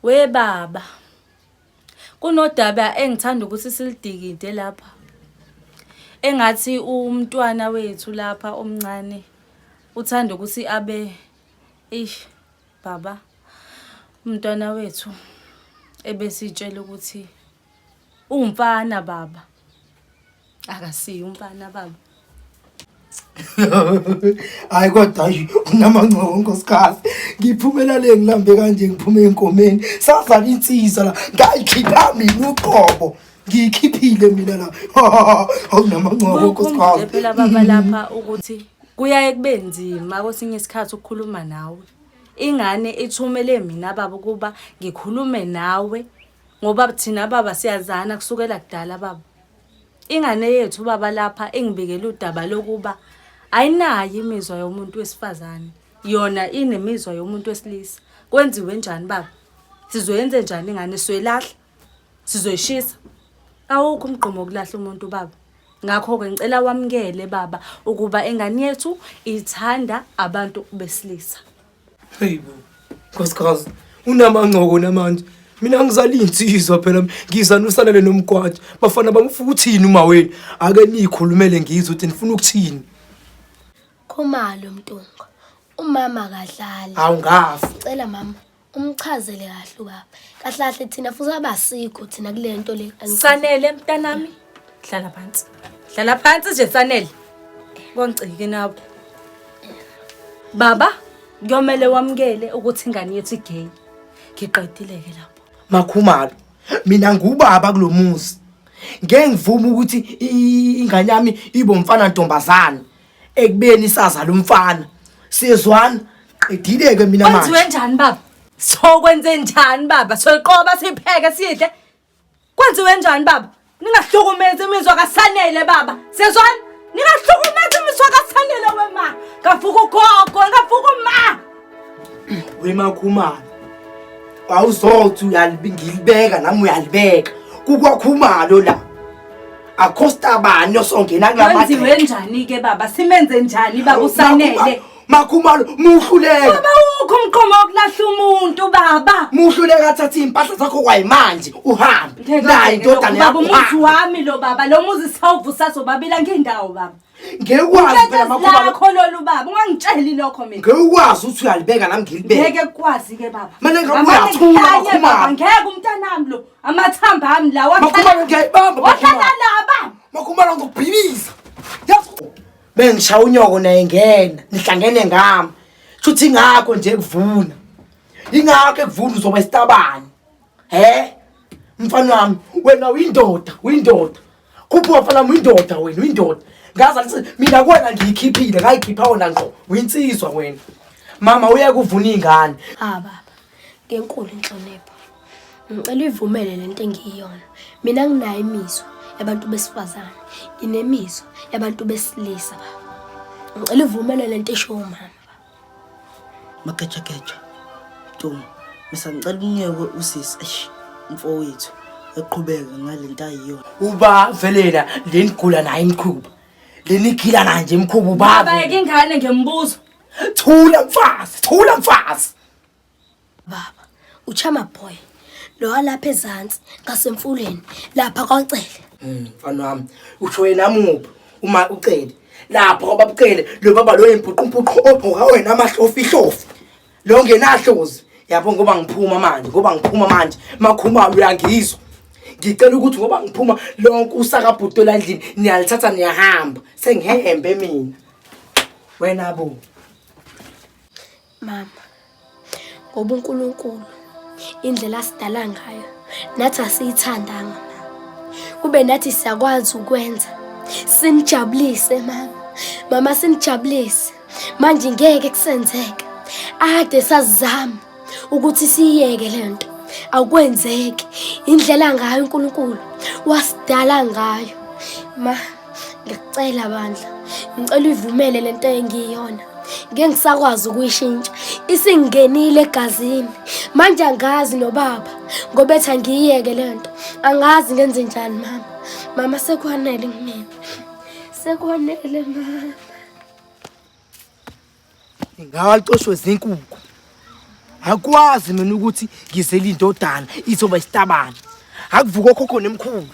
We baba, kunodaba engithanda ukuthi silidikide lapha. Engathi umntwana wethu lapha omncane uthanda ukuthi abe baba, umntwana wethu ebesitshela ukuthi umfana baba. Akasiyo umfana baba. Hayi kodwa nje unamancoko nkosikazi. Ngiphumela le ngilambe kanje ngiphume enkomeni. Sazala insizwa la ngayikhipha mina uqobo. Ngikhiphile mina la. Awunamancoko nkosikazi. Phela baba lapha ukuthi kuyaye kube nzima kwesinye isikhathi ukukhuluma nawe. Ingane ithumele mina baba ukuba ngikhulume nawe ngoba thina baba siyazana kusukela kudala baba. Ingane yethu baba lapha engibikela udaba lokuba ayinayo imizwa yomuntu wesifazane, yona inemizwa yomuntu wesilisa. Kwenziwe njani baba? Sizoyenza njani ingane? Sizoyilahla? Sizoyishisa? Awukho umgqomo wokulahla umuntu baba. Ngakho ke ngicela wamukele baba ukuba ingane yethu ithanda abantu besilisa. Hayibo. Nkosikazi, unamancoko namanje. Mina ngizala insizwa phela ngizana usanele nomgwathi. Bafana bamfuka uthini uma wena? Ake nikhulumele ngizwe ukuthi nifuna ukuthini. Khumalo Mtunga. Umama kadlali. Awungafi. Cela mama umchazele kahle ubaba. Kahle thina futhi abasikho thina kule nto le. Sanele mntanami. Hlala phansi. Hlala phansi nje Sanele. Koncike nawe. Baba, ngiyomele wamukele ukuthi ingane yethu igay. Ngiqedile ke lapho. Makhumalo, mina ngubaba kulomuzi. Ngeke ngivuma ukuthi ingane yami ibe umfana ntombazana. Ekubeni isazala umfana. Siyezwana, qedileke mina manje. Kwenziwe njani baba? Sokwenze njani baba? Soyiqoba sipheke sidle. Kwenziwe njani baba? Ningahlukumezi imizwa kaSanele baba. Siyezwana? Ningahlukumezi imizwa kaSanele wema. Ngavuka ugogo, ngavuka uma. Wemakhumalo. Awuzothi ngilibeka nami uyalibeka. Kukwakhumalo la. Akhosta bani osongena kulamathe. Kwenziwe njani ke baba? Simenze njani baba uSanele? Makhumalo muhluleka. Baba ukho umqomo wokulahla umuntu baba. Muhluleka thatha impahla zakho kwayimanje uhambe. Nayi indodana yakho. Baba umuzi wami lo baba, lo muzi sawuvusa sobabila ngendawo baba. Ngekwazi phela makhumalo. Lakho lolu baba, ungangitsheli lokho mina. Ngekwazi ukuthi uyalibeka nami ngilibeka. Ngeke kwazi ke baba. Manje ngabuyathula makhumalo. Ngeke umntanami lo, amathamba ami la makhumalo ngiyayibamba. Wahlala la baba. Makhumalo ngokubhibisa. Bengishaya unyoko naye ngena, nihlangene ngami. Futhi ngakho nje kuvuna. Ingakho ekuvuna uzoba isitabani. Mfana wami, wena uyindoda. Kuphi mfana wami uyindoda wena, uyindoda. Ngaza lithi mina kuwena ngiyikhiphile, ngayikhipha wona ngqo. Uyinsizwa wena. Mama uyeke uvuna ingane. Baba, ngenkulu inhlonipho. Ngicela ivumele lento engiyiyona. Mina nginayo imizwa yabantu besifazane. Nginemizwa yabantu besilisa baba. Ngicela ivumele lento esho umama. Mageja Ntombi, misangicela unyeke usisi mfowethu eqhubeka ngalento ayiyona. Uba velela lenigula naye imkhuba. Lenikhila nanje imkhuba ubaba. Baba yeke ingane ngiyembuzo. Thula mfazi. Baba, uchama boy. Lo walapha ezantsi ngasemfuleni lapha kwaCele. Mfana wami, usho wena muphi uma ucele. Lapha kwababucele lo baba lo yimpuqumpuqo ophoka wena amahlofi. Lo ngenahlozi. Yabo ngoba ngiphuma manje. Makhumalo uyangizwa. Ngicela ukuthi ngoba ngiphuma lonke usakabhutola endlini niyalithatha niyahamba. Sengihembe mina. Wena bo. Mama, ngoba uNkulunkulu indlela asidala ngayo nathi asiyithandanga. Kube nathi siyakwazi ukwenza. Sinijabulise mama sinijabulise. Manje ngeke kusenzeke. Ade sazama ukuthi siyeke lento. Akwenzeki. Indlela ngayo uNkulunkulu wasidala ngayo. Ngicela bandla. Ngicela ivumele lento engiyona. Ngeke ngisakwazi ukuyishintsha. Isingenile egazini. Manje angazi nobaba ngoba ethi angiyeke lento. Angazi ngenze njani mama. Mama sekwanele kimi. Sekwanele mama. Ngawalixoshwe zinkukhu. akwazi mina ukuthi ngizele indodana izoba isitabana. Akuvuka okhokho nemkhulu.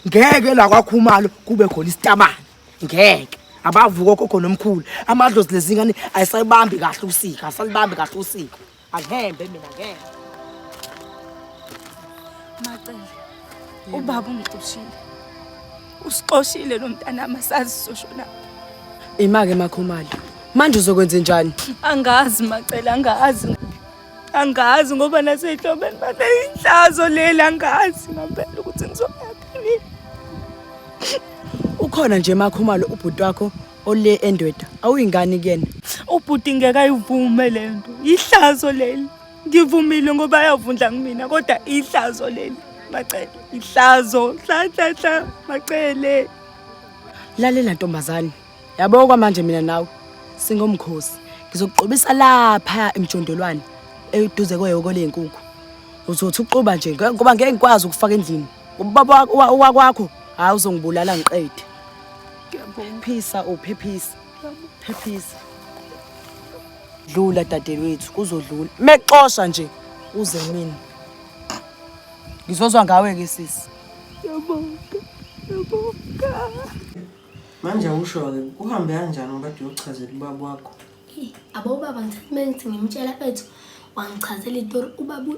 Ngeke la kwakhumalo kube khona isitabana. Ngeke. Abavuka okhokho nomkhulu. Amadlozi lezingane ayisayibambi kahle usika, asalibambi kahle usika. Angihembe mina ngeke. Macele. Ubaba ungixoshile. Usixoshile lo mntana amasazi soshona. Imake makhumalo. Manje uzokwenza njani? Angazi Macele, angazi. Angazi ngoba nasehlobeni bale inhlazo lela angazi ngempela ukuthi ngizoyaphila. Ukhona nje makhumalo ubhuti wakho ole endweda. Awuyingane kuyena. Ubhuti ngeke ayivume lento. Ihlazo leli. Ngivumile ngoba ayavundla kumina kodwa ihlazo leli. Macele, ihlazo, hla Macele. Lalela ntombazane. Yabo kwamanje mina nawe singomkhosi. Ngizokuqobisa lapha emjondolwane eduze kweyoko lenkukhu. Uzothi uquba nje ngoba ngeke ngikwazi ukufaka endlini. Ubaba wakwakho awuzongibulala ngiqede. Phisa uphephisa. Phephisa. Dlula dadewethu kuzodlula. Mexosha nje uze mina. Ngizozwa ngawe ke sisi. Yabonga. Manje awusho-ke uhambe kanjani ngoba kade uyochazela ubaba wakho? Abo baba ngithathe ngimtshela bethu wangichazela itori ubaba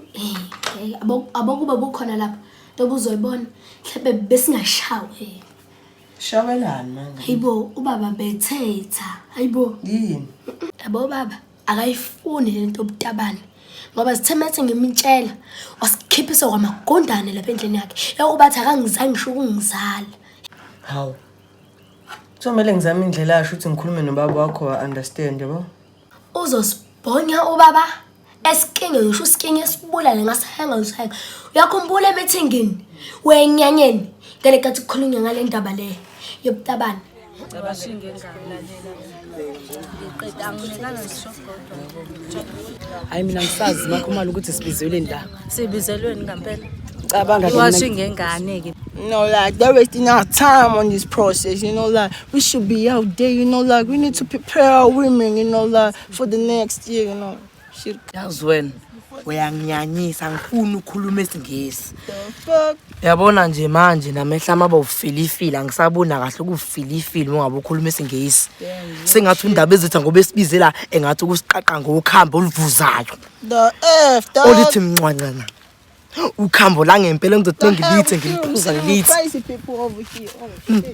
abokuba bukhona lapha ntoba uzoyibona mhlawumbe besingashawe. Shawelani manje? Hayibo ubaba bethetha hayibo Yini? abo baba akayifuni lento obutabane ngoba sithemetse ngimtshela wasikhiphisa kwamagondane lapha endlini yakhe yokubathi akangizange ngisho ukungizala. Hawu. Kumele ngizame indlela yasho ukuthi ngikhulume nobaba wakho wa-understand yabo? Uzosibhonya ubaba esikinge ngisho isikinge esibulale ngasehenga. Uyakhumbula emethingini wenyanyeni ngale kathi kukhulunywa ngale ndaba le yobutabane. Abashinge ngalalela. Ngiqeda anginikanga ngisho kodwa. Hayi mina ngisazi makhumalo ukuthi sibizelwe ndaba. Sibizelweni ngempela. Cabanga Washinge ngane ke. They're wasting our time on this process, we should be out there, we need to prepare our women, for the next year, Shit. Yazi wena uyanginyanyisa ngifuna ukukhuluma isingisi. Fuck. Yabona nje manje namehla amaba ufilifila ngisabona kahle ukufilifila ungabe ukhuluma isingisi. Sengathi indaba ezitha ngoba esibizela engathi ukusiqaqa ngokhambo oluvuzayo. The F, the Olithi mncwancana. Ukhambo la ngempela ngizothi ngilithe ngiliphuza ngilithi. crazy people over here.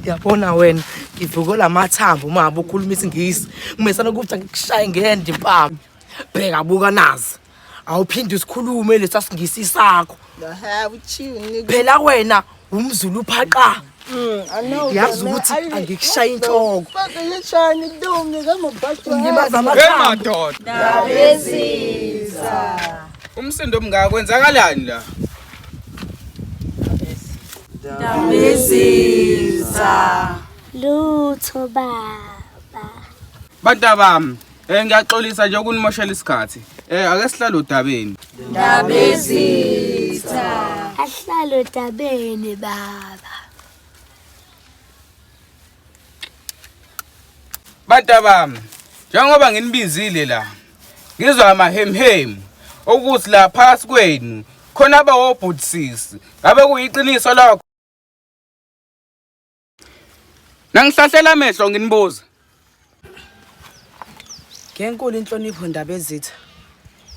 Yabona wena ngivuko lamathambo uma ngabe ukhuluma isingisi kumesana ukuthi ngikushaye ngehendi impama. Bheka buka nazi. Awuphindi usikhulume lesasingisi sakho. The hell with you, nigga. Phela wena umZulu phaqa. I know. Yazi ukuthi angikushaya inhloko. What are you trying to do, nigga? I'm a bust your Ngibaza ass. amathambo. Umsindo mngaka kwenzakalani la? Dabezisa. Lutho baba. Bantu bami, ngiyaxolisa nje ukunimoshela isikhathi. Ake sihlale udabeni. Dabezisa. Ahlalo tabene baba. Bantu bami, njengoba nginibizile la. Ngizwa amahemhem ukuthi la phakathi kwenu khona abawobhutisisi. Ngabe kuyiqiniso lakho? Nangihlahlela amehlo nginibuza. Ngenkulu inhlonipho ndaba ezitha.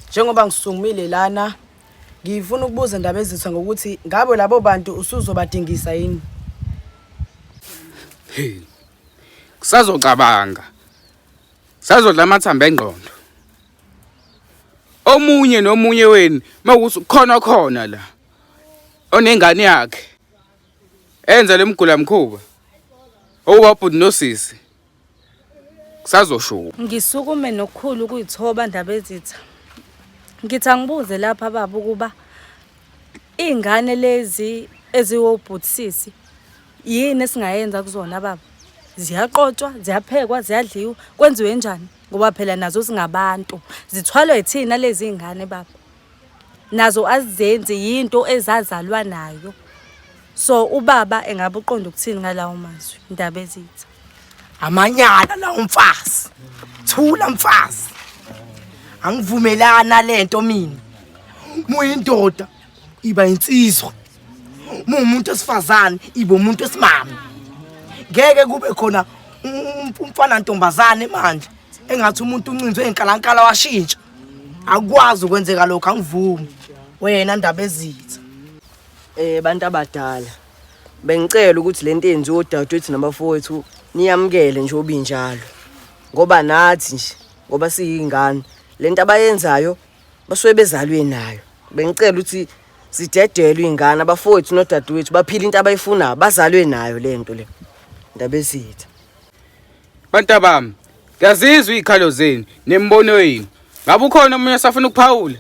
Njengoba ngisungumile lana, ngifuna ukubuza ndaba ezitha ngokuthi ngabe labo bantu usuzobadingisa yini? Hey. Kusazocabanga. Sazodla amathamba engqondo. Omunye nomunye wenu mawukuthi khona la. Onengane yakhe. Enza lemgula mkhuba. Owabhuti nosisi. Kusazosho. Ngisukume nokukhulu ukuyithoba ndaba ezitha. Ngithi angibuze lapha baba ukuba ingane lezi eziwobhutisisi yini esingayenza kuzona baba? Ziyaqotshwa, ziyaphekwa, ziyadliwa, kwenziwe njani? Ngoba phela nazo singabantu. Zithwalwe yithina lezi ingane baba. Nazo azizenzi yinto ezazalwa nayo. So ubaba engabe uqonda ukuthini ngalawo mazwi ndaba ezitha. Amanyala la umfazi. Thula mfazi. Angivumelana lento mina. Muyindoda iba insizwa. Umuntu esifazane ibe umuntu esimami. Ngeke kube khona umfana ntombazane manje engathi umuntu uncinzwe enkalankala washintsha. Akwazi ukwenzeka lokho angivumi. Wena Ndaba Ezitha. Bantu abadala. Bengicela ukuthi lento yenziwe odadewethu nabafowethu niyamukele nje obinjalo. Ngoba nathi nje, ngoba siyingane, lento abayenzayo basuke bezalwe nayo. Bengicela ukuthi sidedelwe ingane abafowethu nodadewethu baphila into abayifunayo, bazalwe nayo lento le. Ndaba Ezitha. Bantu bami, ngiyazizwa izikhalo zenu nembono yenu. Ngabe ukhona umunye osafuna ukuphawula?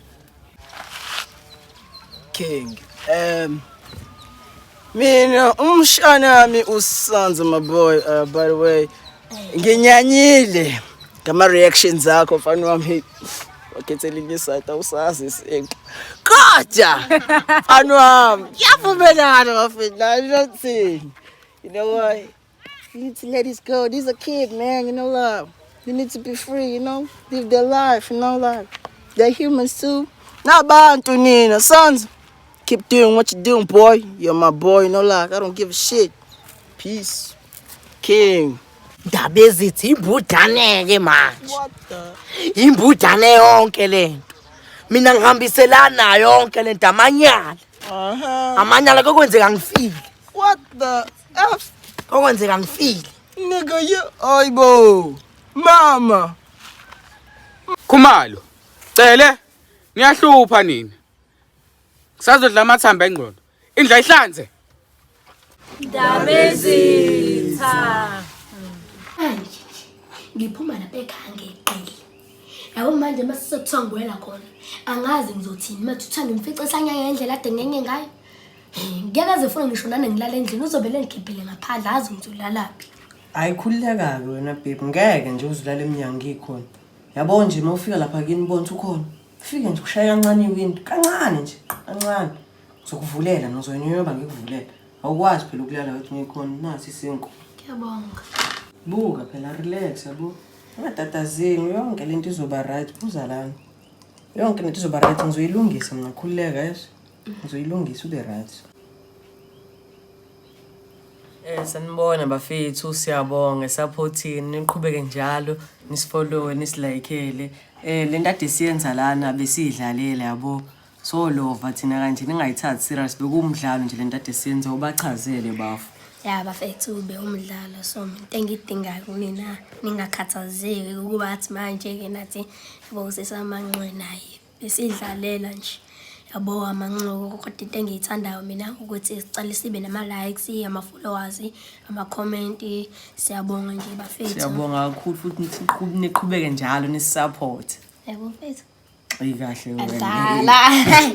King. Mina umshanami uSanza my boy, by the way. Nginyanyile ngama reactions zakho mfana wami. Wakhethe ngisayita usazi isinto. Kodwa mfana wami, yavumelana bafethu. You know what? You need to let this go. These are kids, man, you know love. They need to be free, you know, live their life, you know, like they're humans too. Not bantu nina, sons. Keep doing what you're doing, boy. You're my boy, you know, like I don't give a shit. Peace. King. Ndaba Ezitha imbudane-ke manje. What the? Imbudane yonke lento. Mina ngihambiselana yonke lento amanyala. Amanyala kokwenzeka ngifile. What the F? Kokwenzeka ngifile. Nigga, you oibo. Mama. Khumalo. Cele, niyahlupha nina. Kusazodla amathamba engqondo. Indla ihlanze. Ndaba Ezitha. Manje ngiphuma lapha ekhaya ngeqile. Yabo manje masisekuthongwela khona. Angazi ngizothini mathi uthanda umfica esanya ngendlela ade ngenye ngayo. Ngeke zifuna ngisho nane ngilala endlini uzobele ngikhiphile ngaphandle azi ngizolalaphi. Ayikhululeka-ke wena babe, ngeke nje uzulala eminyango ngikhona. Yabo nje uma ufika lapha kini ubona ukhona. Ufike nje ushaya kancane iwindi, kancane nje, kancane. Ngizokuvulela nozoyinyoba ngikuvulela. Awukwazi phela ukulala wethi ngikhona, nasi isinko. Ngiyabonga. Buka phela relax yabo. Ungatatazeli yonke lento izoba right, buza lana. Yonke lento izoba right ngizoyilungisa mina, khululeka yeso. Ngizoyilungisa ube right. Sanibona bafethu, siyabonga supportini, niqhubeke njalo, nisifollowe, nisilikeele. Lento ade siyenza lana besidlalela yabo. So lova thina kanje ningayithathi serious, bekumdlalo nje lento ade siyenza ubachazele bafu. Ya bafethu ube umdlalo so into engidingayo kunina ningakhathazeki ukuba athi manje ke nathi yabo sesamanqwe naye besidlalela nje yabo amanqoko kodwa into engiyithandayo mina ukuthi sicale sibe nama likes ama-followers ama-comment. Siyabonga nje bafethu. Siyabonga kakhulu futhi niqhubeke njalo nisisupport. Yabo bafethu Ayikahle wena. adlala